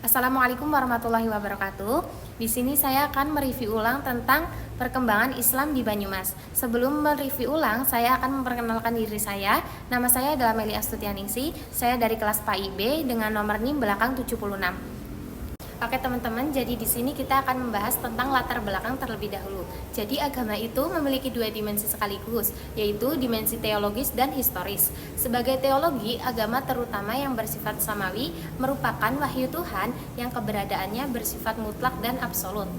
Assalamualaikum warahmatullahi wabarakatuh. Di sini saya akan mereview ulang tentang perkembangan Islam di Banyumas. Sebelum mereview ulang, saya akan memperkenalkan diri saya. Nama saya adalah Meli Astutianingsih. Saya dari kelas PAIB dengan nomor NIM belakang 76. Oke teman-teman, jadi di sini kita akan membahas tentang latar belakang terlebih dahulu. Jadi agama itu memiliki dua dimensi sekaligus, yaitu dimensi teologis dan historis. Sebagai teologi, agama terutama yang bersifat samawi merupakan wahyu Tuhan yang keberadaannya bersifat mutlak dan absolut.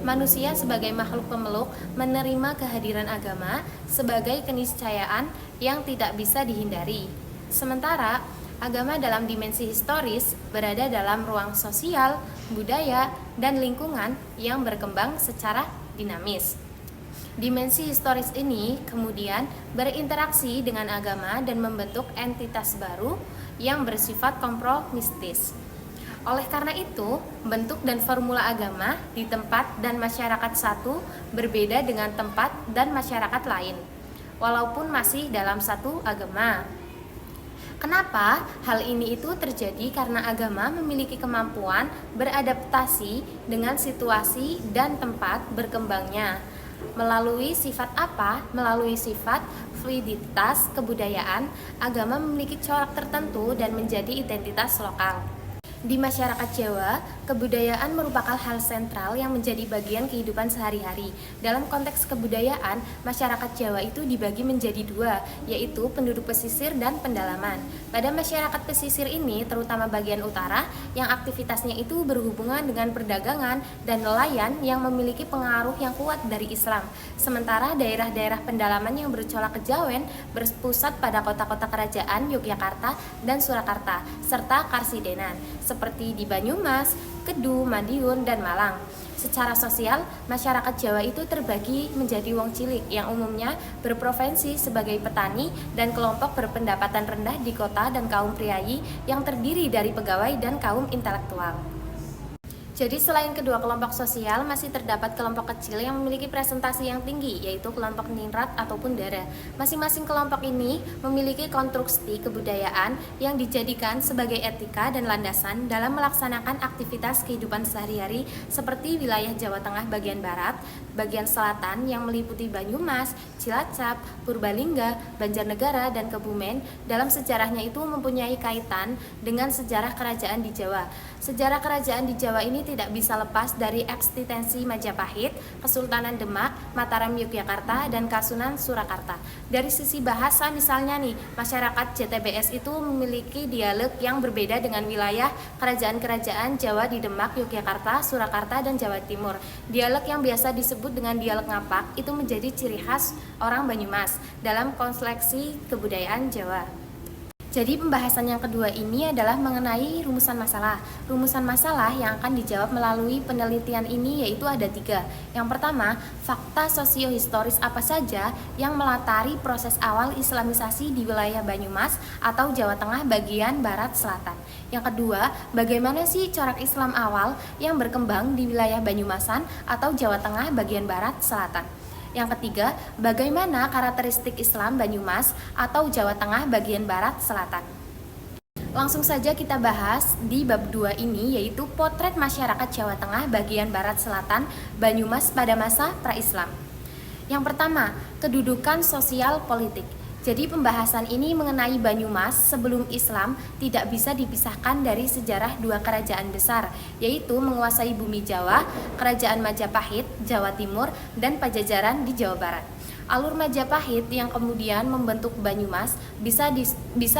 Manusia sebagai makhluk pemeluk menerima kehadiran agama sebagai keniscayaan yang tidak bisa dihindari. Sementara agama dalam dimensi historis berada dalam ruang sosial, budaya, dan lingkungan yang berkembang secara dinamis. Dimensi historis ini kemudian berinteraksi dengan agama dan membentuk entitas baru yang bersifat kompromistis. Oleh karena itu, bentuk dan formula agama di tempat dan masyarakat satu berbeda dengan tempat dan masyarakat lain, walaupun masih dalam satu agama. Kenapa hal ini itu terjadi? Karena agama memiliki kemampuan beradaptasi dengan situasi dan tempat berkembangnya. Melalui sifat apa? Melalui sifat fluiditas kebudayaan, agama memiliki corak tertentu dan menjadi identitas lokal. Di masyarakat Jawa, kebudayaan merupakan hal sentral yang menjadi bagian kehidupan sehari-hari. Dalam konteks kebudayaan, masyarakat Jawa itu dibagi menjadi dua, yaitu penduduk pesisir dan pendalaman. Pada masyarakat pesisir ini, terutama bagian utara, yang aktivitasnya itu berhubungan dengan perdagangan dan nelayan yang memiliki pengaruh yang kuat dari Islam. Sementara daerah-daerah pendalaman yang bercolak kejawen berpusat pada kota-kota kerajaan Yogyakarta dan Surakarta, serta Karsidenan, seperti di Banyumas, Kedu, Madiun, dan Malang. Secara sosial, masyarakat Jawa itu terbagi menjadi wong cilik yang umumnya berprofesi sebagai petani dan kelompok berpendapatan rendah di kota dan kaum priayi yang terdiri dari pegawai dan kaum intelektual. Jadi selain kedua kelompok sosial, masih terdapat kelompok kecil yang memiliki presentasi yang tinggi, yaitu kelompok ningrat ataupun dara. Masing-masing kelompok ini memiliki konstruksi kebudayaan yang dijadikan sebagai etika dan landasan dalam melaksanakan aktivitas kehidupan sehari-hari seperti wilayah Jawa Tengah bagian barat, bagian selatan yang meliputi Banyumas, Cilacap, Purbalingga, Banjarnegara, dan Kebumen. Dalam sejarahnya itu mempunyai kaitan dengan sejarah kerajaan di Jawa. Sejarah kerajaan di Jawa ini tidak bisa lepas dari eksistensi Majapahit, Kesultanan Demak, Mataram Yogyakarta, dan Kasunan Surakarta. Dari sisi bahasa misalnya nih, masyarakat JTBS itu memiliki dialek yang berbeda dengan wilayah kerajaan-kerajaan Jawa di Demak, Yogyakarta, Surakarta, dan Jawa Timur. Dialek yang biasa disebut dengan dialek ngapak itu menjadi ciri khas orang Banyumas dalam konseleksi kebudayaan Jawa. Jadi pembahasan yang kedua ini adalah mengenai rumusan masalah. Rumusan masalah yang akan dijawab melalui penelitian ini yaitu ada 3. Yang pertama, fakta sosiohistoris apa saja yang melatari proses awal islamisasi di wilayah Banyumas atau Jawa Tengah bagian barat selatan. Yang kedua, bagaimana sih corak Islam awal yang berkembang di wilayah Banyumasan atau Jawa Tengah bagian barat selatan. Yang ketiga, bagaimana karakteristik Islam Banyumas atau Jawa Tengah bagian barat selatan. Langsung saja kita bahas di bab 2 ini, yaitu potret masyarakat Jawa Tengah bagian barat selatan Banyumas pada masa pra-Islam. Yang pertama, kedudukan sosial politik. Jadi pembahasan ini mengenai Banyumas sebelum Islam tidak bisa dipisahkan dari sejarah dua kerajaan besar, yaitu menguasai bumi Jawa, Kerajaan Majapahit, Jawa Timur, dan Pajajaran di Jawa Barat. Alur Majapahit yang kemudian membentuk Banyumas bisa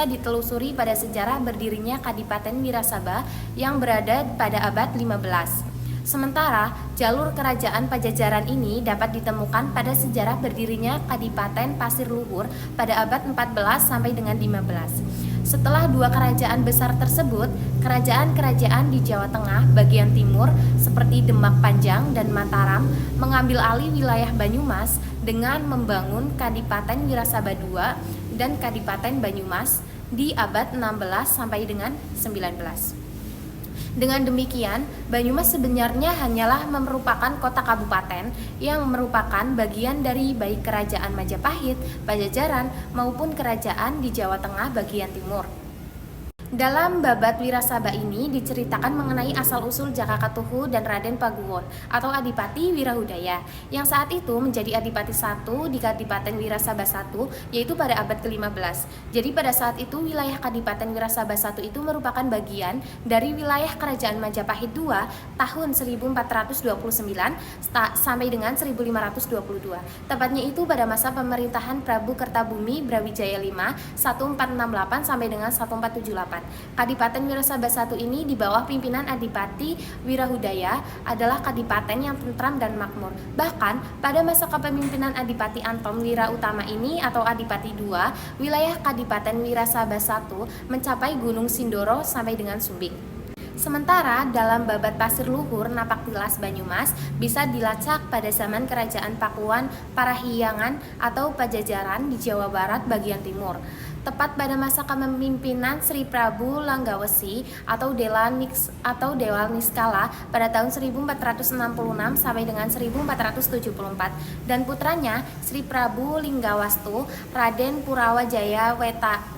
ditelusuri pada sejarah berdirinya Kadipaten Wirasaba yang berada pada abad 15. Sementara jalur kerajaan Pajajaran ini dapat ditemukan pada sejarah berdirinya Kadipaten Pasir Luhur pada abad 14 sampai dengan 15. Setelah dua kerajaan besar tersebut, kerajaan-kerajaan di Jawa Tengah bagian timur seperti Demak Panjang dan Mataram mengambil alih wilayah Banyumas dengan membangun Kadipaten Wirasaba II dan Kadipaten Banyumas di abad 16 sampai dengan 19. Dengan demikian, Banyumas sebenarnya hanyalah merupakan kota kabupaten yang merupakan bagian dari baik kerajaan Majapahit, Pajajaran maupun kerajaan di Jawa Tengah bagian timur. Dalam babat Wirasaba ini diceritakan mengenai asal-usul Jakakatuhu dan Raden Paguwon atau Adipati Wirahudaya yang saat itu menjadi Adipati I di Kadipaten Wirasaba I, yaitu pada abad ke-15. Jadi pada saat itu wilayah Kadipaten Wirasaba I itu merupakan bagian dari wilayah Kerajaan Majapahit II tahun 1429 sampai dengan 1522. Tepatnya itu pada masa pemerintahan Prabu Kertabumi Brawijaya V 1468 sampai dengan 1478. Kadipaten Wirasaba I ini di bawah pimpinan Adipati Wirahudaya adalah kadipaten yang tentram dan makmur. Bahkan pada masa kepemimpinan Adipati Anton Wirautama ini atau Adipati II, wilayah Kadipaten Wirasaba I mencapai Gunung Sindoro sampai dengan Sumbing. Sementara dalam babat Pasir Luhur Napaktilas Banyumas bisa dilacak pada zaman Kerajaan Pakuan Parahyangan atau Pajajaran di Jawa Barat bagian timur. Tepat pada masa kepemimpinan Sri Prabu Langgawesi atau Dewa Niskala pada tahun 1466 sampai dengan 1474 dan putranya Sri Prabu Linggawastu Raden Purawajaya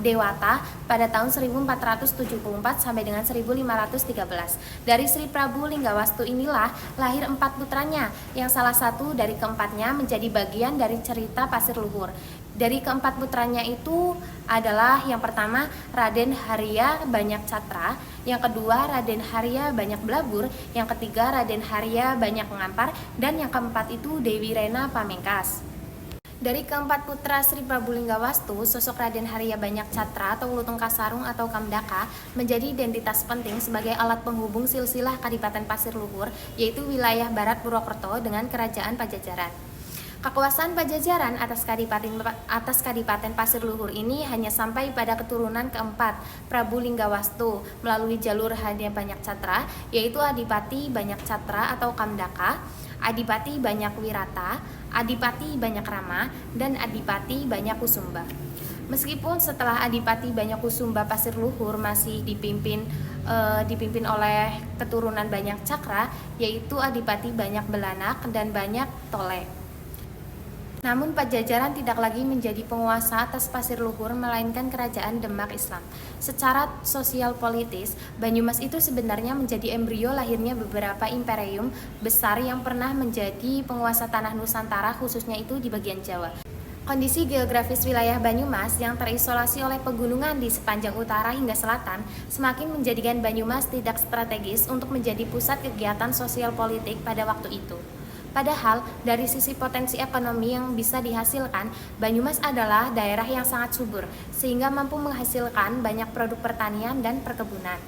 Dewata pada tahun 1474 sampai dengan 1513. Dari Sri Prabu Linggawastu inilah lahir 4 putranya yang salah satu dari keempatnya menjadi bagian dari cerita Pasir Luhur. Dari keempat putranya itu adalah yang pertama Raden Harya Banyak Catra, yang kedua Raden Harya Banyak Blabur, yang ketiga Raden Harya Banyak Ngampar, dan yang keempat itu Dewi Rena Pamengkas. Dari keempat putra Sri Prabu Linggawastu, sosok Raden Harya Banyak Catra atau Lutung Kasarung atau Kamdaka menjadi identitas penting sebagai alat penghubung silsilah Kadipaten Pasir Luhur, yaitu wilayah Barat Purwokerto dengan Kerajaan Pajajaran. Kekuasaan Pajajaran atas Kadipaten Pasir Luhur ini hanya sampai pada keturunan keempat Prabu Linggawastu melalui jalur Harya Banyak Catra, yaitu Adipati Banyak Catra atau Kamdaka, Adipati Banyak Wirata, Adipati Banyak Rama, dan Adipati Banyak Kusumba. Meskipun setelah Adipati Banyak Kusumba Pasir Luhur masih dipimpin oleh keturunan Banyak Cakra, yaitu Adipati Banyak Belanak dan Banyak Tole. Namun Pajajaran tidak lagi menjadi penguasa atas Pasir Luhur melainkan Kerajaan Demak Islam. Secara sosial politis, Banyumas itu sebenarnya menjadi embrio lahirnya beberapa imperium besar yang pernah menjadi penguasa tanah Nusantara, khususnya itu di bagian Jawa. Kondisi geografis wilayah Banyumas yang terisolasi oleh pegunungan di sepanjang utara hingga selatan semakin menjadikan Banyumas tidak strategis untuk menjadi pusat kegiatan sosial politik pada waktu itu. Padahal dari sisi potensi ekonomi yang bisa dihasilkan, Banyumas adalah daerah yang sangat subur sehingga mampu menghasilkan banyak produk pertanian dan perkebunan.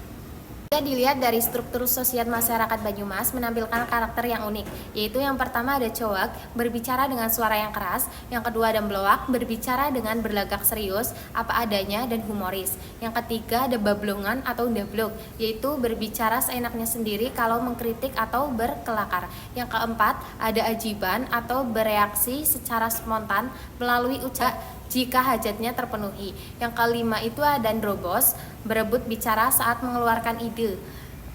Jika dilihat dari struktur sosial masyarakat Banyumas menampilkan karakter yang unik, yaitu yang pertama ada cowak, berbicara dengan suara yang keras, yang kedua ada bloak, berbicara dengan berlagak serius, apa adanya dan humoris. Yang ketiga ada bablongan atau dablok, yaitu berbicara seenaknya sendiri kalau mengkritik atau berkelakar. Yang keempat ada ajiban atau bereaksi secara spontan melalui ucapan jika hajatnya terpenuhi. Yang kelima itu ada drobos, berebut bicara saat mengeluarkan ide.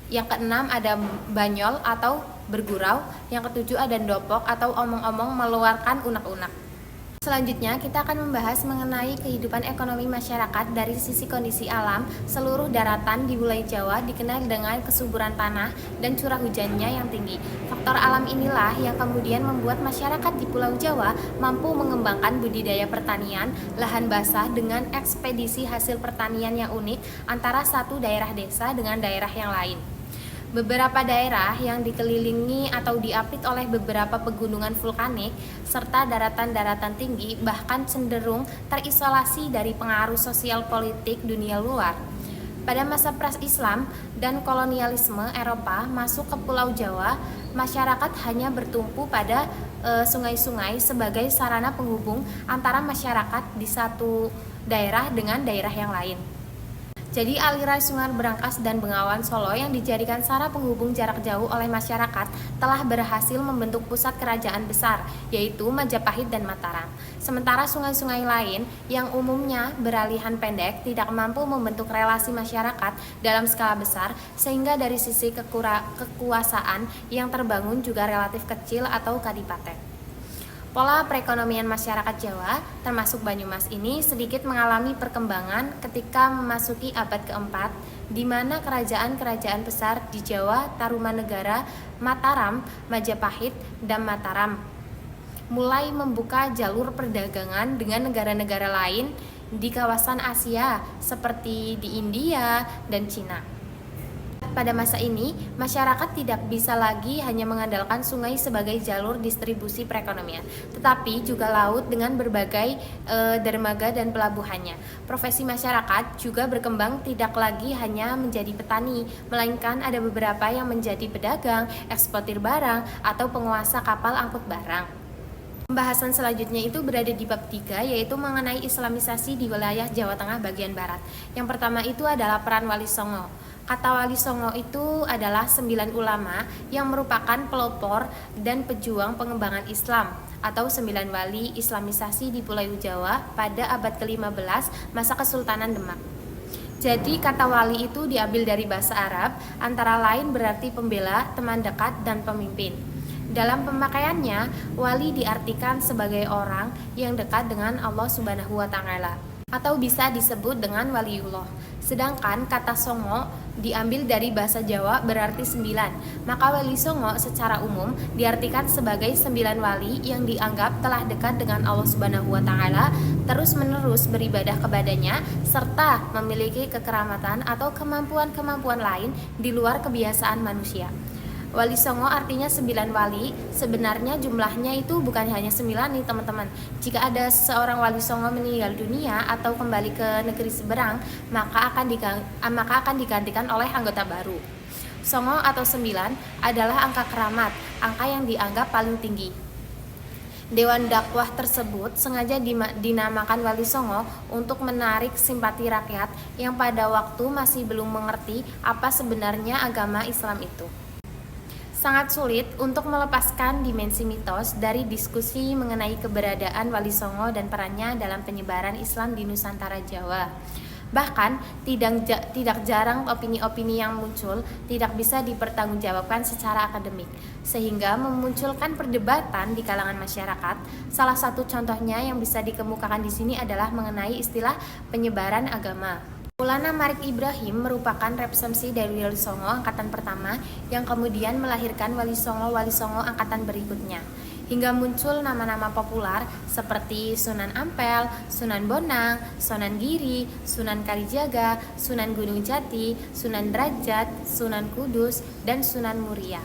Yang keenam ada banyol atau bergurau. Yang ketujuh ada ndopok atau omong-omong meluarkan unek-unek. Selanjutnya kita akan membahas mengenai kehidupan ekonomi masyarakat dari sisi kondisi alam. Seluruh daratan di wilayah Jawa dikenal dengan kesuburan tanah dan curah hujannya yang tinggi. Faktor alam inilah yang kemudian membuat masyarakat di Pulau Jawa mampu mengembangkan budidaya pertanian, lahan basah dengan ekspedisi hasil pertanian yang unik antara satu daerah desa dengan daerah yang lain. Beberapa daerah yang dikelilingi atau diapit oleh beberapa pegunungan vulkanik serta daratan-daratan tinggi bahkan cenderung terisolasi dari pengaruh sosial politik dunia luar. Pada masa pra-Islam dan kolonialisme Eropa masuk ke Pulau Jawa, masyarakat hanya bertumpu pada sungai-sungai sebagai sarana penghubung antara masyarakat di satu daerah dengan daerah yang lain. Jadi aliran Sungai Berangkas dan Bengawan Solo yang dijadikan sarana penghubung jarak jauh oleh masyarakat telah berhasil membentuk pusat kerajaan besar, yaitu Majapahit dan Mataram. Sementara sungai-sungai lain yang umumnya beralihan pendek tidak mampu membentuk relasi masyarakat dalam skala besar, sehingga dari sisi kekuasaan yang terbangun juga relatif kecil atau kadipaten. Pola perekonomian masyarakat Jawa, termasuk Banyumas ini sedikit mengalami perkembangan ketika memasuki abad keempat, di mana kerajaan-kerajaan besar di Jawa, Tarumanegara, Mataram, Majapahit, dan Mataram mulai membuka jalur perdagangan dengan negara-negara lain di kawasan Asia seperti di India dan Cina. Pada masa ini, masyarakat tidak bisa lagi hanya mengandalkan sungai sebagai jalur distribusi perekonomian, tetapi juga laut dengan berbagai dermaga dan pelabuhannya. Profesi masyarakat juga berkembang tidak lagi hanya menjadi petani, melainkan ada beberapa yang menjadi pedagang, eksportir barang, atau penguasa kapal angkut barang. Pembahasan selanjutnya itu berada di bab 3, yaitu mengenai Islamisasi di wilayah Jawa Tengah bagian barat. Yang pertama itu adalah peran Wali Songo. Kata Wali Songo itu adalah 9 ulama yang merupakan pelopor dan pejuang pengembangan Islam atau 9 wali Islamisasi di Pulau Jawa pada abad ke-15 masa Kesultanan Demak. Jadi kata wali itu diambil dari bahasa Arab, antara lain berarti pembela, teman dekat, dan pemimpin. Dalam pemakaiannya, wali diartikan sebagai orang yang dekat dengan Allah Subhanahu wa Ta'ala, atau bisa disebut dengan waliullah. Sedangkan kata songo diambil dari bahasa Jawa berarti 9. Maka Wali Songo secara umum diartikan sebagai 9 wali yang dianggap telah dekat dengan Allah Subhanahu wa Ta'ala, terus-menerus beribadah kepadanya, serta memiliki kekeramatan atau kemampuan-kemampuan lain di luar kebiasaan manusia. Wali Songo artinya 9 wali. Sebenarnya jumlahnya itu bukan hanya 9 nih teman-teman. Jika ada seorang Wali Songo meninggal dunia atau kembali ke negeri seberang, maka akan digantikan oleh anggota baru. Songo atau 9 adalah angka keramat, angka yang dianggap paling tinggi. Dewan dakwah tersebut sengaja dinamakan Wali Songo untuk menarik simpati rakyat yang pada waktu masih belum mengerti apa sebenarnya agama Islam itu. Sangat sulit untuk melepaskan dimensi mitos dari diskusi mengenai keberadaan Wali Songo dan perannya dalam penyebaran Islam di Nusantara Jawa. Bahkan tidak jarang opini-opini yang muncul tidak bisa dipertanggungjawabkan secara akademik, sehingga memunculkan perdebatan di kalangan masyarakat. Salah satu contohnya yang bisa dikemukakan di sini adalah mengenai istilah penyebaran agama. Maulana Malik Ibrahim merupakan representasi dari Wali Songo angkatan pertama yang kemudian melahirkan Wali Songo angkatan berikutnya. Hingga muncul nama-nama populer seperti Sunan Ampel, Sunan Bonang, Sunan Giri, Sunan Kalijaga, Sunan Gunung Jati, Sunan Derajat, Sunan Kudus, dan Sunan Muria.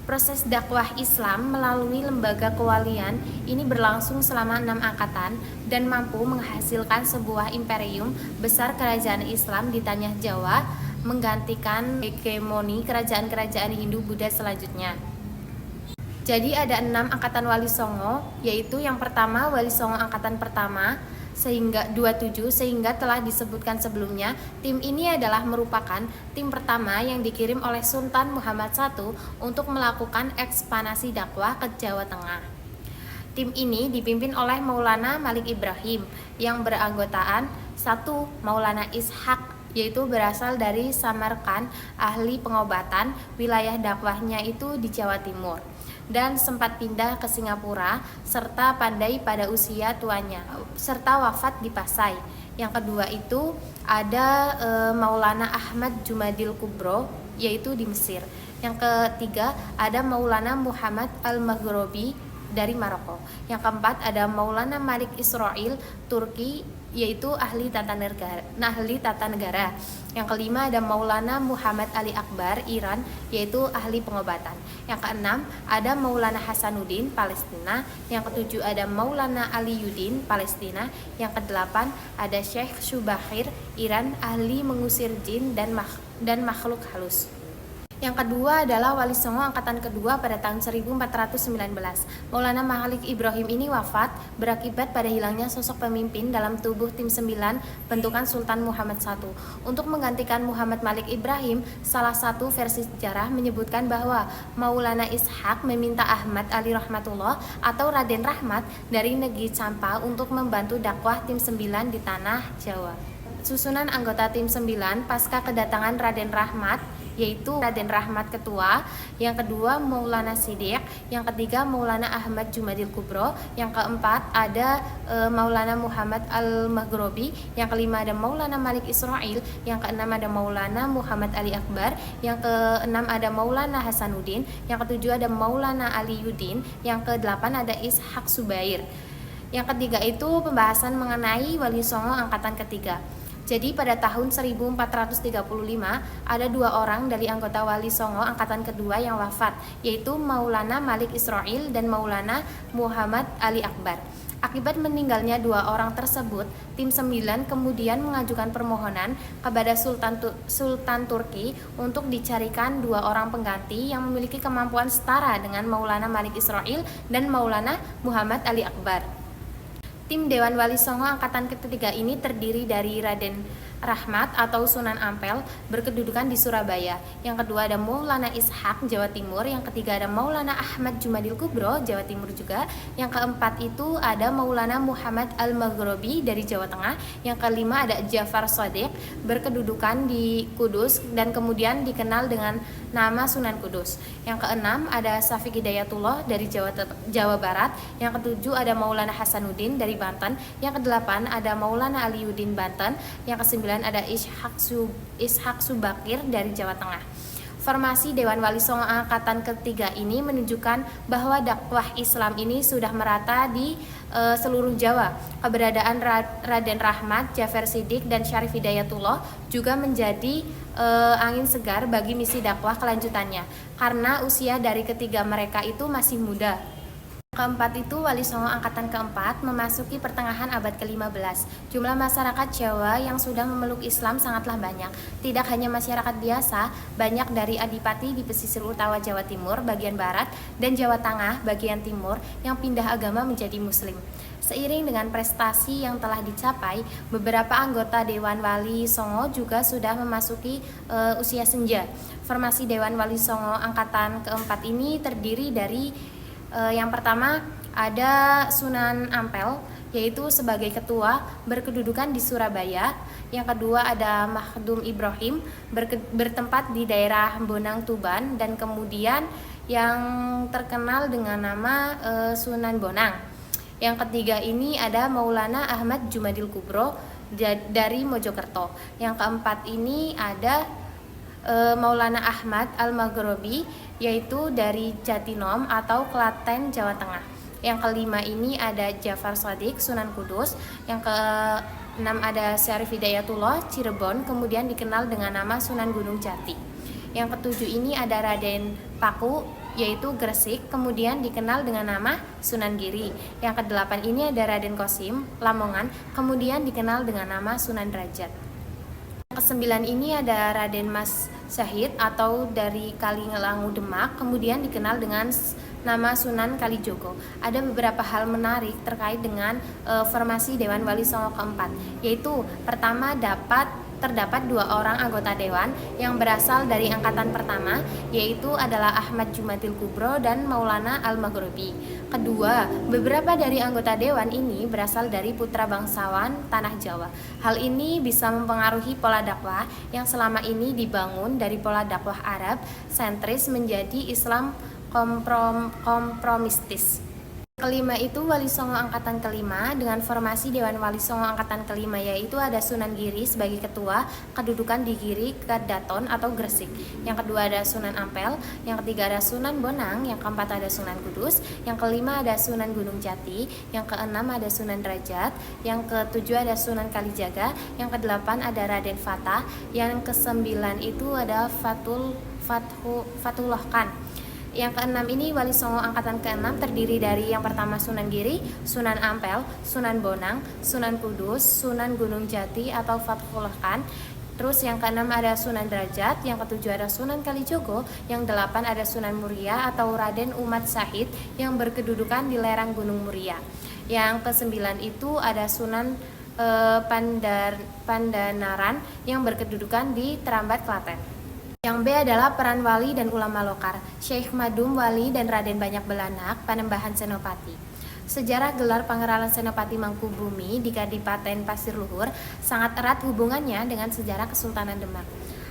Proses dakwah Islam melalui lembaga kewalian ini berlangsung selama 6 angkatan dan mampu menghasilkan sebuah imperium besar kerajaan Islam di tanah Jawa, menggantikan hegemoni kerajaan-kerajaan Hindu-Buddha selanjutnya. Jadi ada 6 angkatan Wali Songo, yaitu yang pertama Wali Songo angkatan pertama sehingga 27, sehingga telah disebutkan sebelumnya, tim ini adalah merupakan tim pertama yang dikirim oleh Sultan Muhammad I untuk melakukan ekspansi dakwah ke Jawa Tengah. Tim ini dipimpin oleh Maulana Malik Ibrahim yang beranggotaan 1. Maulana Ishaq, yaitu berasal dari Samarkand, ahli pengobatan, wilayah dakwahnya itu di Jawa Timur, dan sempat pindah ke Singapura serta pandai pada usia tuanya serta wafat di Pasai. Yang kedua itu ada Maulana Ahmad Jumadil Kubro, yaitu di Mesir. Yang ketiga ada Maulana Muhammad Al-Maghrobi dari Maroko. Yang keempat ada Maulana Malik Israil, Turki, yaitu ahli tata negara. Yang kelima ada Maulana Muhammad Ali Akbar, Iran, yaitu ahli pengobatan. Yang keenam ada Maulana Hasanuddin, Palestina. Yang ketujuh ada Maulana Ali Yudin, Palestina. Yang kedelapan ada Syekh Subahir, Iran, ahli mengusir jin dan makhluk halus. Yang kedua adalah Wali Songo angkatan kedua pada tahun 1419. Maulana Malik Ibrahim ini wafat berakibat pada hilangnya sosok pemimpin dalam tubuh tim 9 bentukan Sultan Muhammad I. Untuk menggantikan Muhammad Malik Ibrahim, salah satu versi sejarah menyebutkan bahwa Maulana Ishaq meminta Ahmad Ali Rahmatullah atau Raden Rahmat dari negeri Campa untuk membantu dakwah tim 9 di tanah Jawa. Susunan anggota tim 9 pasca kedatangan Raden Rahmat yaitu Raden Rahmat Ketua, yang kedua Maulana Siddiq, yang ketiga Maulana Ahmad Jumadil Kubro, yang keempat ada Maulana Muhammad Al-Maghrobi, yang kelima ada Maulana Malik Israil, yang keenam ada Maulana Muhammad Ali Akbar, yang keenam ada Maulana Hasanuddin, yang ketujuh ada Maulana Ali Yudin, yang kedelapan ada Ishak Subair. Yang ketiga itu pembahasan mengenai Wali Songo angkatan ketiga. Jadi pada tahun 1435 ada 2 orang dari anggota Wali Songo angkatan kedua yang wafat, yaitu Maulana Malik Israil dan Maulana Muhammad Ali Akbar. Akibat meninggalnya 2 orang tersebut, tim 9 kemudian mengajukan permohonan kepada Sultan Turki untuk dicarikan 2 orang pengganti yang memiliki kemampuan setara dengan Maulana Malik Israil dan Maulana Muhammad Ali Akbar. Tim Dewan Wali Songo angkatan ketiga ini terdiri dari Raden Rahmat atau Sunan Ampel berkedudukan di Surabaya. Yang kedua ada Maulana Ishak Jawa Timur, yang ketiga ada Maulana Ahmad Jumadil Kubro Jawa Timur juga. Yang keempat itu ada Maulana Muhammad Al-Maghrobi dari Jawa Tengah. Yang kelima ada Ja'far Shadiq berkedudukan di Kudus dan kemudian dikenal dengan nama Sunan Kudus. Yang keenam ada Syafiq Hidayatullah dari Jawa Barat. Yang ketujuh ada Maulana Hasanuddin dari Banten. Yang kedelapan ada Maulana Aliuddin Banten. Yang kesembilan ada Ishak Subakir dari Jawa Tengah. Formasi Dewan Wali Songo angkatan ketiga ini menunjukkan bahwa dakwah Islam ini sudah merata di seluruh Jawa. Keberadaan Raden Rahmat, Ja'far Shadiq dan Syarif Hidayatullah juga menjadi angin segar bagi misi dakwah kelanjutannya, karena usia dari ketiga mereka itu masih muda. Keempat itu Wali Songo angkatan keempat memasuki pertengahan abad ke-15. Jumlah masyarakat Jawa yang sudah memeluk Islam sangatlah banyak. Tidak hanya masyarakat biasa, banyak dari adipati di pesisir utara Jawa Timur bagian barat dan Jawa Tengah bagian timur yang pindah agama menjadi Muslim. Seiring dengan prestasi yang telah dicapai, beberapa anggota Dewan Wali Songo juga sudah memasuki usia senja. Formasi Dewan Wali Songo angkatan keempat ini terdiri dari yang pertama ada Sunan Ampel, yaitu sebagai ketua berkedudukan di Surabaya. Yang kedua ada Makhdum Ibrahim bertempat di daerah Bonang Tuban, dan kemudian yang terkenal dengan nama Sunan Bonang. Yang ketiga ini ada Maulana Ahmad Jumadil Kubro dari Mojokerto. Yang keempat ini ada Maulana Ahmad Al-Maghrobi, yaitu dari Jatinom atau Klaten, Jawa Tengah. Yang kelima ini ada Ja'far Shadiq, Sunan Kudus. Yang keenam ada Syarif Hidayatullah, Cirebon, kemudian dikenal dengan nama Sunan Gunung Jati. Yang ketujuh ini ada Raden Paku, yaitu Gresik, kemudian dikenal dengan nama Sunan Giri. Yang kedelapan ini ada Raden Qasim, Lamongan, kemudian dikenal dengan nama Sunan Derajat. Kesembilan ini ada Raden Mas Syahid atau dari Kalingelangu Demak, kemudian dikenal dengan nama Sunan Kalijogo. Ada beberapa hal menarik terkait dengan formasi Dewan Wali Songo keempat, yaitu pertama terdapat 2 orang anggota dewan yang berasal dari angkatan pertama, yaitu adalah Ahmad Jumadil Kubro dan Maulana Al-Maghrobi. Kedua, beberapa dari anggota dewan ini berasal dari putra bangsawan tanah Jawa. Hal ini bisa mempengaruhi pola dakwah yang selama ini dibangun dari pola dakwah Arab sentris menjadi Islam kompromistis. Kelima itu Wali Songo angkatan kelima dengan formasi Dewan Wali Songo angkatan kelima, yaitu ada Sunan Giri sebagai ketua, kedudukan di Giri Kadaton atau Gresik. Yang kedua ada Sunan Ampel, yang ketiga ada Sunan Bonang, yang keempat ada Sunan Kudus, yang kelima ada Sunan Gunung Jati, yang keenam ada Sunan Derajat, yang ketujuh ada Sunan Kalijaga, yang kedelapan ada Raden Fatah, yang kesembilan itu ada Fatullah Khan. Yang keenam ini Wali Songo angkatan keenam terdiri dari yang pertama Sunan Giri, Sunan Ampel, Sunan Bonang, Sunan Kudus, Sunan Gunung Jati atau Fatullah Khan. Terus yang keenam ada Sunan Derajat, yang ketujuh ada Sunan Kalijogo, yang delapan ada Sunan Muria atau Raden Umat Syahid yang berkedudukan di lereng Gunung Muria. Yang kesembilan itu ada Sunan Pandanaran yang berkedudukan di Terambat, Klaten. Yang B adalah peran wali dan ulama lokal, Syekh Madum Wali dan Raden Banyak Belanak, Panembahan Senopati. Sejarah gelar Pangeralan Senopati Mangkubumi di Kadipaten Pasir Luhur sangat erat hubungannya dengan sejarah Kesultanan Demak.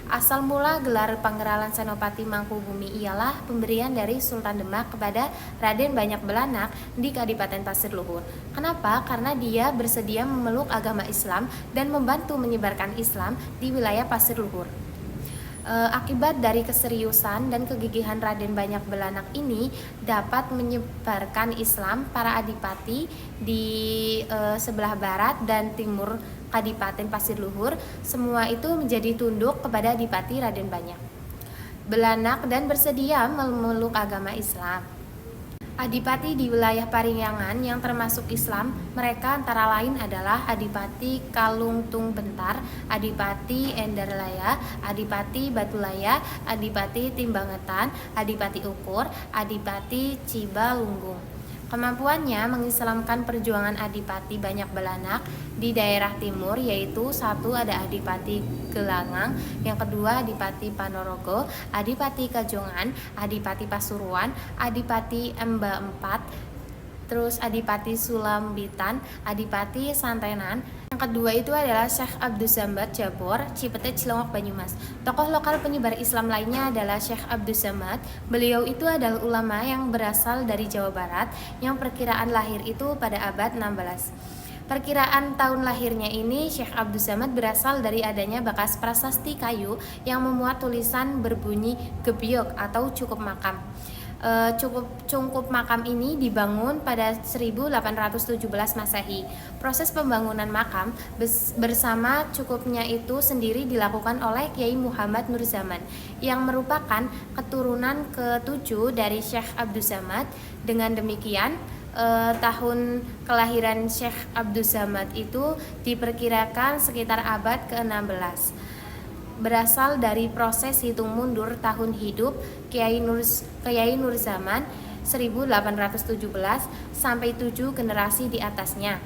Asal mula gelar Panggeralan Senopati Mangkubumi ialah pemberian dari Sultan Demak kepada Raden Banyak Belanak di Kadipaten Pasir Luhur. Kenapa? Karena dia bersedia memeluk agama Islam dan membantu menyebarkan Islam di wilayah Pasir Luhur. Akibat dari keseriusan dan kegigihan Raden Banyak Belanak ini dapat menyebarkan Islam, para adipati di sebelah barat dan timur Kadipaten Pasir Luhur, semua itu menjadi tunduk kepada Adipati Raden Banyak Belanak dan bersedia memeluk agama Islam. Adipati di wilayah Paringyangan yang termasuk Islam, mereka antara lain adalah Adipati Kalungtung Bentar, Adipati Endarlaya, Adipati Batulaya, Adipati Timbangetan, Adipati Ukur, Adipati Cibalunggung. Kemampuannya mengislamkan perjuangan Adipati Banyak Belanak di daerah timur, yaitu satu ada Adipati Gelangang, yang kedua Adipati Panorogo, Adipati Kajongan, Adipati Pasuruan, Adipati Emba IV, terus Adipati Sulambitan, Adipati Santenan. Yang kedua itu adalah Syekh Abdus Samad Jabor, Cipete Cilongok, Banyumas. Tokoh lokal penyebar Islam lainnya adalah Syekh Abdus Samad. Beliau itu adalah ulama yang berasal dari Jawa Barat yang perkiraan lahir itu pada abad 16. Perkiraan tahun lahirnya ini, Syekh Abdus Samad berasal dari adanya bekas prasasti kayu yang memuat tulisan berbunyi gebyok atau cukup makam. Cungkup makam ini dibangun pada 1817 Masehi. Proses pembangunan makam bersama cukupnya itu sendiri dilakukan oleh Kiai Muhammad Nur Zaman yang merupakan keturunan ke-7 dari Syekh Abdus Samad. Dengan demikian, tahun kelahiran Syekh Abdus Samad itu diperkirakan sekitar abad ke-16. Berasal dari proses hitung mundur tahun hidup Kiai Nur Zaman 1817 sampai 7 generasi di atasnya.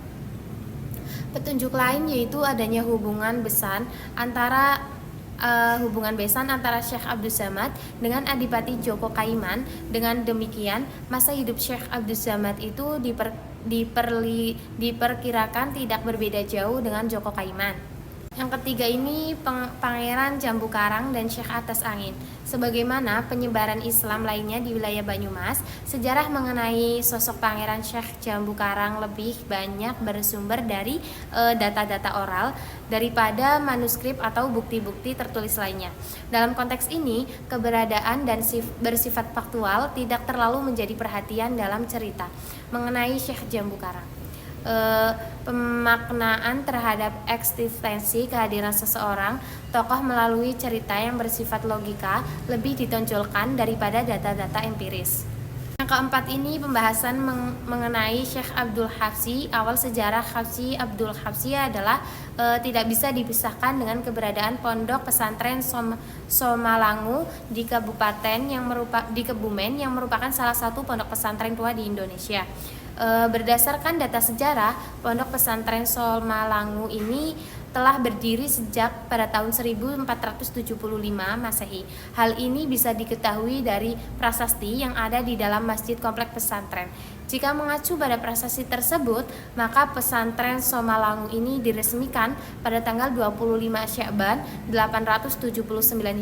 Petunjuk lain yaitu adanya hubungan besan antara Syekh Abdus Samad dengan Adipati Joko Kaiman. Dengan demikian, masa hidup Syekh Abdus Samad itu diperkirakan tidak berbeda jauh dengan Joko Kaiman. Yang ketiga ini Pangeran Jambu Karang dan Syekh Atas Angin. Sebagaimana penyebaran Islam lainnya di wilayah Banyumas, sejarah mengenai sosok Pangeran Syekh Jambu Karang lebih banyak bersumber dari data-data oral daripada manuskrip atau bukti-bukti tertulis lainnya. Dalam konteks ini, keberadaan dan bersifat faktual tidak terlalu menjadi perhatian dalam cerita mengenai Syekh Jambu Karang. Pemaknaan terhadap eksistensi kehadiran seseorang tokoh melalui cerita yang bersifat logika lebih ditonjolkan daripada data-data empiris. Yang keempat ini pembahasan mengenai Syekh Abdul Hafsi. Awal sejarah Hafsi Abdul Hafsi adalah tidak bisa dipisahkan dengan keberadaan pondok pesantren Somalangu di di Kebumen yang merupakan salah satu pondok pesantren tua di Indonesia. Berdasarkan data sejarah, pondok pesantren Somalangu ini telah berdiri sejak pada tahun 1475 Masehi. Hal ini bisa diketahui dari prasasti yang ada di dalam masjid komplek pesantren. Jika mengacu pada prasasti tersebut, maka pesantren Somalangu ini diresmikan pada tanggal 25 Sya'ban 879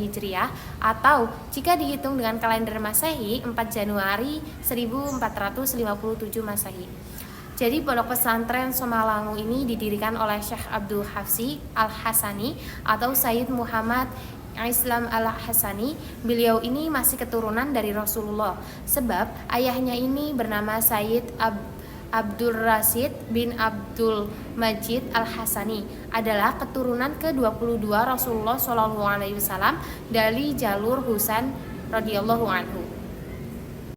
Hijriah atau jika dihitung dengan kalender Masehi 4 Januari 1457 Masehi. Jadi pondok pesantren Somalangu ini didirikan oleh Syekh Abdul Hafsi Al-Hasani atau Sayyid Muhammad Islam Al-Hasani. Beliau ini masih keturunan dari Rasulullah sebab ayahnya ini bernama Sayyid Abdul Rasid bin Abdul Majid Al-Hasani adalah keturunan ke-22 Rasulullah SAW dari jalur Husain radhiyallahu anhu.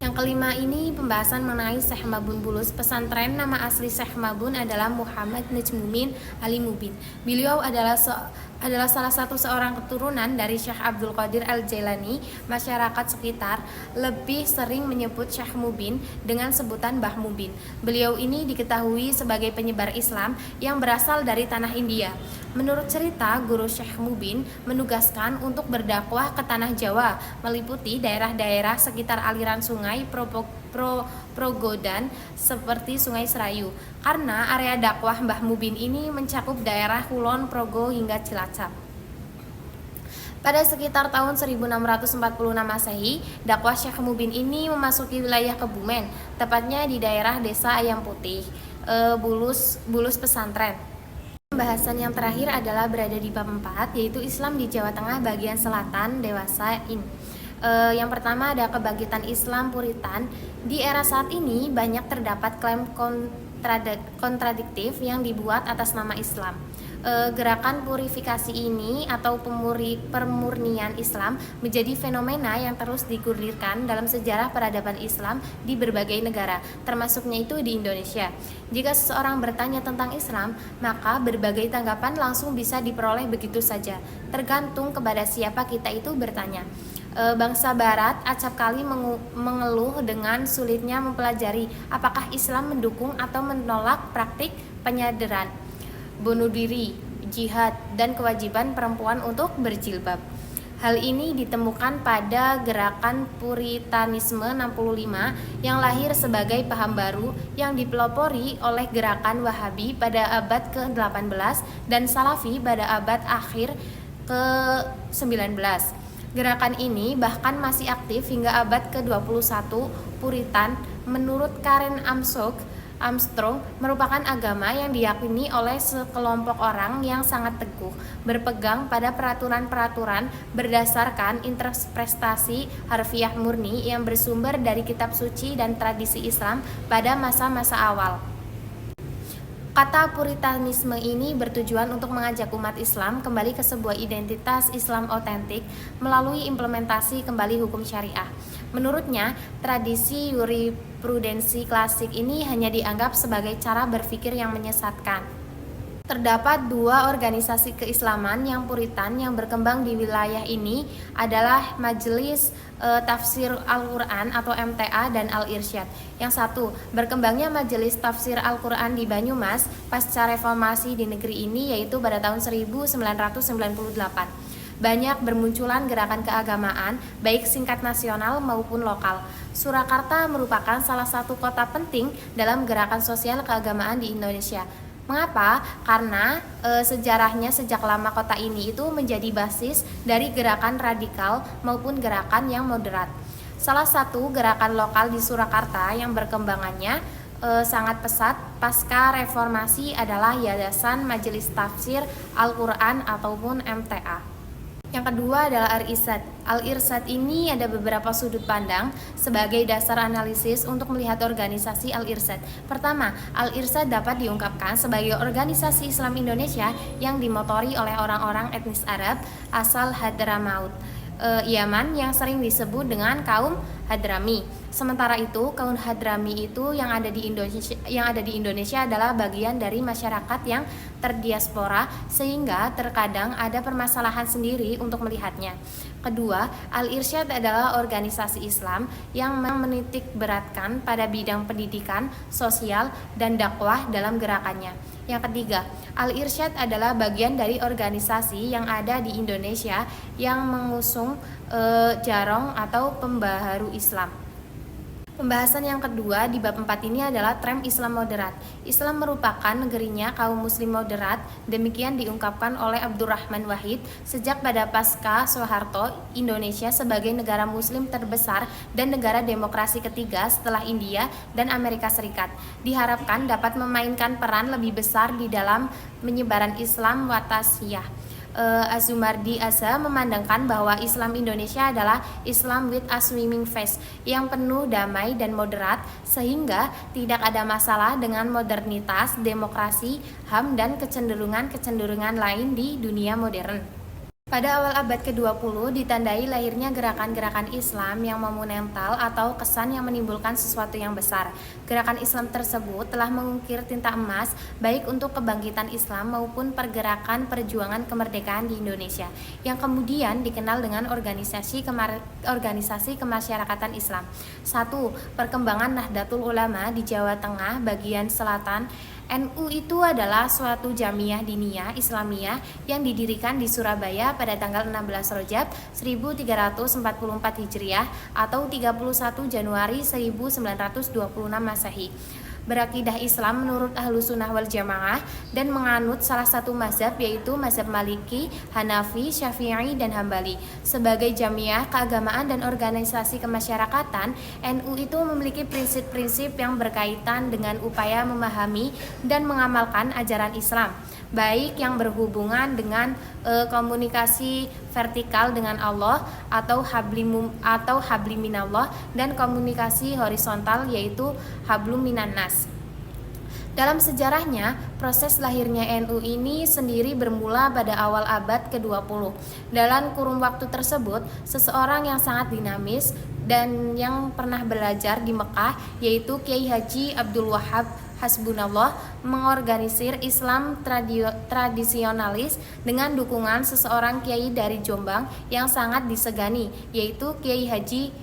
Yang kelima ini pembahasan mengenai Syekh Mabun Bulus. Pesantren nama asli Syekh Mabun adalah Muhammad Najmuddin Ali Mubin. Beliau adalah salah satu seorang keturunan dari Syekh Abdul Qadir Al-Jailani. Masyarakat sekitar lebih sering menyebut Syekh Mubin dengan sebutan Mbah Mubin. Beliau ini diketahui sebagai penyebar Islam yang berasal dari tanah India. Menurut cerita, guru Syekh Mubin menugaskan untuk berdakwah ke tanah Jawa, meliputi daerah-daerah sekitar aliran sungai Progodan seperti Sungai Serayu. Karena area dakwah Mbah Mubin ini mencakup daerah Kulon Progo hingga Cilacap. Pada sekitar tahun 1646 Masehi, dakwah Syekh Mubin ini memasuki wilayah Kebumen, tepatnya di daerah Desa Ayam Putih, Bulus Pesantren. Pembahasan yang terakhir adalah berada di bab 4, yaitu Islam di Jawa Tengah bagian selatan dewasa ini. Yang pertama ada kebangkitan Islam Puritan. Di era saat ini banyak terdapat klaim kontradiktif yang dibuat atas nama Islam. Gerakan purifikasi ini atau pemurnian Islam menjadi fenomena yang terus digulirkan dalam sejarah peradaban Islam di berbagai negara, termasuknya itu di Indonesia. Jika seseorang bertanya tentang Islam, maka berbagai tanggapan langsung bisa diperoleh begitu saja, tergantung kepada siapa kita itu bertanya. Bangsa Barat acap kali mengeluh dengan sulitnya mempelajari apakah Islam mendukung atau menolak praktik penyadaran, bunuh diri, jihad, dan kewajiban perempuan untuk berjilbab. Hal ini ditemukan pada gerakan Puritanisme 65 yang lahir sebagai paham baru yang dipelopori oleh gerakan Wahabi pada abad ke-18 dan Salafi pada abad akhir ke-19. Gerakan ini bahkan masih aktif hingga abad ke-21. Puritan, menurut Karen Armstrong, merupakan agama yang diyakini oleh sekelompok orang yang sangat teguh, berpegang pada peraturan-peraturan berdasarkan interpretasi harfiah murni yang bersumber dari kitab suci dan tradisi Islam pada masa-masa awal. Kata Puritanisme ini bertujuan untuk mengajak umat Islam kembali ke sebuah identitas Islam otentik melalui implementasi kembali hukum syariah. Menurutnya, tradisi yurisprudensi klasik ini hanya dianggap sebagai cara berpikir yang menyesatkan. Terdapat dua organisasi keislaman yang Puritan yang berkembang di wilayah ini adalah Majelis Tafsir Al-Quran atau MTA dan Al-Irsyad. Yang satu, berkembangnya Majelis Tafsir Al-Quran di Banyumas pasca reformasi di negeri ini yaitu pada tahun 1998. Banyak bermunculan gerakan keagamaan baik singkat nasional maupun lokal. Surakarta merupakan salah satu kota penting dalam gerakan sosial keagamaan di Indonesia. Mengapa? Karena sejarahnya sejak lama kota ini itu menjadi basis dari gerakan radikal maupun gerakan yang moderat. Salah satu gerakan lokal di Surakarta yang berkembangannya sangat pesat pasca reformasi adalah Yayasan Majelis Tafsir Al-Quran ataupun MTA. Yang kedua adalah Al-Irsyad. Al-Irsyad ini ada beberapa sudut pandang sebagai dasar analisis untuk melihat organisasi Al-Irsyad. Pertama, Al-Irsyad dapat diungkapkan sebagai organisasi Islam Indonesia yang dimotori oleh orang-orang etnis Arab asal Hadramaut, Yaman yang sering disebut dengan kaum Hadrami. Sementara itu, kaum Hadrami itu yang ada di Indonesia adalah bagian dari masyarakat yang terdiaspora sehingga terkadang ada permasalahan sendiri untuk melihatnya. Kedua, Al-Irsyad adalah organisasi Islam yang menitik beratkan pada bidang pendidikan, sosial, dan dakwah dalam gerakannya. Yang ketiga, Al-Irsyad adalah bagian dari organisasi yang ada di Indonesia yang mengusung jarong atau pembaharu Islam. Pembahasan yang kedua di bab 4 ini adalah tren Islam moderat. Islam merupakan negerinya kaum muslim moderat, demikian diungkapkan oleh Abdurrahman Wahid. Sejak pada pasca Soeharto, Indonesia sebagai negara muslim terbesar dan negara demokrasi ketiga setelah India dan Amerika Serikat diharapkan dapat memainkan peran lebih besar di dalam menyebaran Islam Watasiyah. Azumardi Asa memandangkan bahwa Islam Indonesia adalah Islam with a swimming face yang penuh damai dan moderat sehingga tidak ada masalah dengan modernitas, demokrasi, HAM dan kecenderungan-kecenderungan lain di dunia modern. Pada awal abad ke-20 ditandai lahirnya gerakan-gerakan Islam yang monumental atau kesan yang menimbulkan sesuatu yang besar. Gerakan Islam tersebut telah mengukir tinta emas baik untuk kebangkitan Islam maupun pergerakan perjuangan kemerdekaan di Indonesia yang kemudian dikenal dengan organisasi kemasyarakatan Islam. 1. Perkembangan Nahdlatul Ulama di Jawa Tengah bagian selatan. NU itu adalah suatu jamiah diniyah Islamiyah yang didirikan di Surabaya pada tanggal 16 Rajab 1344 Hijriah atau 31 Januari 1926 Masehi. berakidah Islam menurut Ahlussunnah wal Jamaah dan menganut salah satu mazhab yaitu mazhab Maliki, Hanafi, Syafi'i, dan Hambali. Sebagai jamiah keagamaan dan organisasi kemasyarakatan, NU itu memiliki prinsip-prinsip yang berkaitan dengan upaya memahami dan mengamalkan ajaran Islam, baik yang berhubungan dengan komunikasi vertikal dengan Allah atau habli minallah, dan komunikasi horizontal yaitu hablum minan nas. Dalam sejarahnya, proses lahirnya NU ini sendiri bermula pada awal abad ke-20. Dalam kurun waktu tersebut, seseorang yang sangat dinamis dan yang pernah belajar di Mekah, yaitu Kiai Haji Abdul Wahab Hasbunallah, mengorganisir Islam tradisionalis dengan dukungan seseorang kiai dari Jombang yang sangat disegani, yaitu Kiai Haji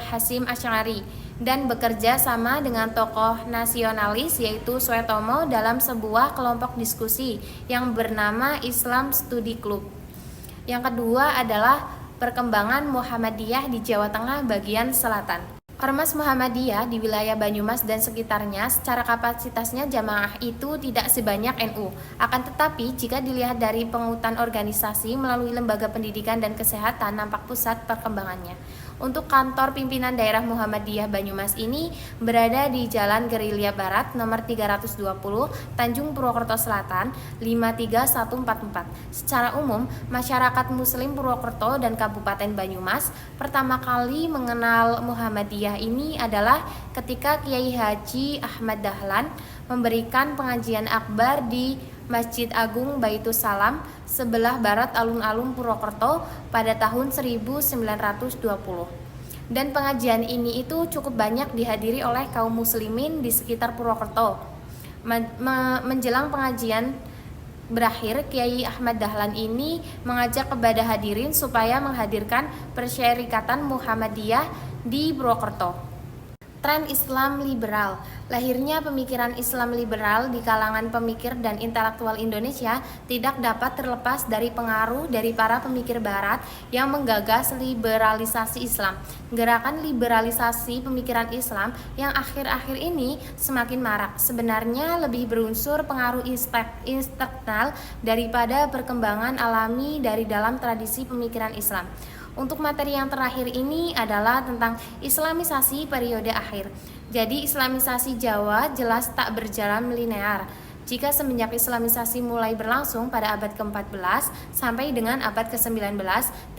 Hasyim Asy'ari, dan bekerja sama dengan tokoh nasionalis yaitu Suetomo dalam sebuah kelompok diskusi yang bernama Islam Study Club. Yang kedua adalah perkembangan Muhammadiyah di Jawa Tengah bagian selatan. Ormas Muhammadiyah di wilayah Banyumas dan sekitarnya secara kapasitasnya jamaah itu tidak sebanyak NU. Akan tetapi jika dilihat dari pengurutan organisasi melalui lembaga pendidikan dan kesehatan, nampak pusat perkembangannya. Untuk kantor pimpinan daerah Muhammadiyah Banyumas ini berada di Jalan Gerilya Barat nomor 320, Tanjung Purwokerto Selatan 53144. Secara umum, masyarakat Muslim Purwokerto dan Kabupaten Banyumas pertama kali mengenal Muhammadiyah ini adalah ketika Kiai Haji Ahmad Dahlan memberikan pengajian akbar di Masjid Agung Baitus Salam sebelah barat alun-alun Purwokerto pada tahun 1920. Dan pengajian ini itu cukup banyak dihadiri oleh kaum muslimin di sekitar Purwokerto. Menjelang pengajian berakhir, Kiai Ahmad Dahlan ini mengajak kepada hadirin supaya menghadirkan persyarikatan Muhammadiyah di Purwokerto. Tren Islam liberal. Lahirnya pemikiran Islam liberal di kalangan pemikir dan intelektual Indonesia tidak dapat terlepas dari pengaruh dari para pemikir barat yang menggagas liberalisasi Islam. Gerakan liberalisasi pemikiran Islam yang akhir-akhir ini semakin marak sebenarnya lebih berunsur pengaruh eksternal daripada perkembangan alami dari dalam tradisi pemikiran Islam. Untuk materi yang terakhir ini adalah tentang Islamisasi periode akhir. Jadi Islamisasi Jawa jelas tak berjalan linear. Jika semenjak Islamisasi mulai berlangsung pada abad ke-14 sampai dengan abad ke-19,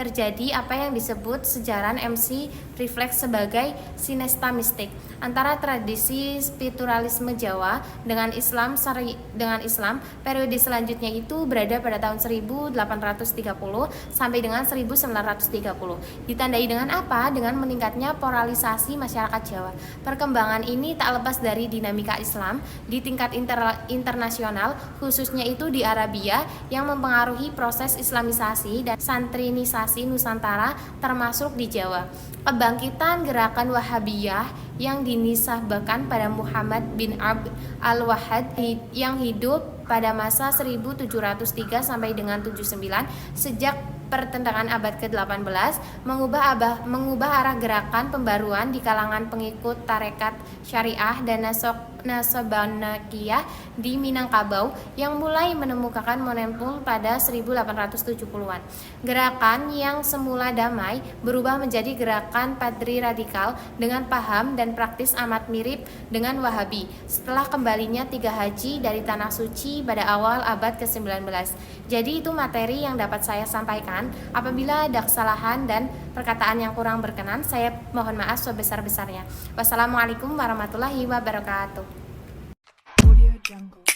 terjadi apa yang disebut sejarah MC refleks sebagai sinesta mistik antara tradisi spiritualisme Jawa dengan Islam. Periode selanjutnya itu berada pada tahun 1830 sampai dengan 1930. Ditandai dengan apa? Dengan meningkatnya polarisasi masyarakat Jawa. Perkembangan ini tak lepas dari dinamika Islam di tingkat internasional, khususnya itu di Arabia, yang mempengaruhi proses Islamisasi dan santrinisasi Nusantara termasuk di Jawa. Kebangkitan gerakan Wahabiyah yang dinisbahkan pada Muhammad bin Abd al-Wahhab yang hidup pada masa 1703 sampai dengan 79 sejak pertengahan abad ke-18 mengubah arah gerakan pembaruan di kalangan pengikut tarekat syariah dan Nasabanakiyah di Minangkabau yang mulai menemukan momentum pada 1870-an. Gerakan yang semula damai berubah menjadi gerakan padri radikal dengan paham dan praktis amat mirip dengan Wahabi setelah kembalinya 3 haji dari Tanah Suci pada awal abad ke-19. Jadi itu materi yang dapat saya sampaikan. Apabila ada kesalahan dan perkataan yang kurang berkenan, saya mohon maaf sebesar-besarnya. Wassalamualaikum warahmatullahi wabarakatuh. Audio Jungle.